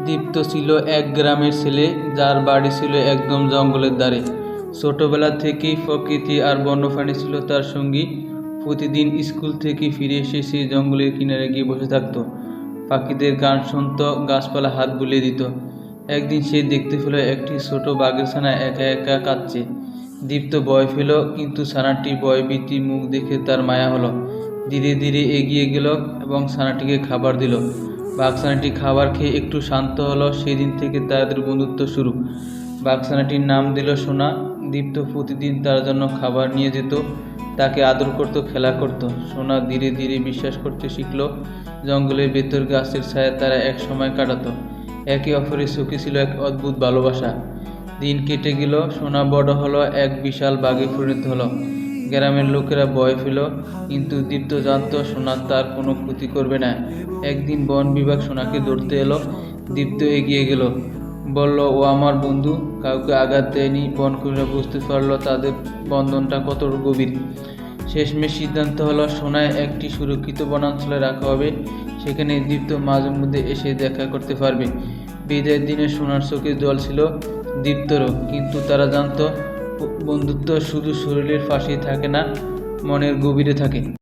দীপ্ত ছিল এক গ্রামের ছেলে, যার বাড়ি ছিল একদম জঙ্গলের ধারে। ছোটবেলা থেকেই প্রকৃতি আর বন্যপ্রাণী ছিল তার সঙ্গী। প্রতিদিন স্কুল থেকে ফিরে এসে সে জঙ্গলের কিনারে গিয়ে বসে থাকত, পাখিদের গান শুনত, গাছপালা হাত বুলিয়ে দিত। একদিন সে দেখতে পেল একটি ছোট বাঘের ছানা একা একা কাঁদছে। দীপ্ত ভয় পেল, কিন্তু ছানাটির ভয়ভীতি মুখ দেখে তার মায়া হলো। ধীরে ধীরে এগিয়ে গেল এবং ছানাটিকে খাবার দিল। বাঘছানাটি খাবার খেয়ে একটু শান্ত হলো। সেদিন থেকে তাদের বন্ধুত্ব শুরু। বাঘছানাটির নাম দিল সোনা। দীপ্ত প্রতিদিন তার জন্য খাবার নিয়ে যেত, তাকে আদর করত, খেলা করত। সোনা ধীরে ধীরে বিশ্বাস করতে শিখল, জঙ্গলের ভেতর গাছের ছায়ায় তারা এক সময় কাটাতো। একে অপরের চোখে ছিল এক অদ্ভুত ভালোবাসা। দিন কেটে গেল, সোনা বড় হলো, এক বিশাল বাঘে পরিণত হলো। গ্রামের লোকেরা ভয় পেল, কিন্তু দীপ্ত জানত সোনা তার কোনো ক্ষতি করবে না। একদিন বন বিভাগ সোনাকে ধরতে এলো। দীপ্ত এগিয়ে গেল, বলল, ও আমার বন্ধু, কাউকে আঘাত দেয়নি। বনকর্মীরা বুঝতে পারলো তাদের বন্ধনটা কত গভীর। শেষমেশ সিদ্ধান্ত হলো সোনায় একটি সুরক্ষিত বনাঞ্চলে রাখা হবে। সেখানে দীপ্ত মাঝে মধ্যে এসে দেখা করতে পারবে। বিদায়ের দিনে সোনার চোখে জল ছিল, দীপ্তরও। কিন্তু তারা জানতো বন্ধুত্ব শুধু শরীরের পাশেই থাকে না, মনের গভীরে থাকে।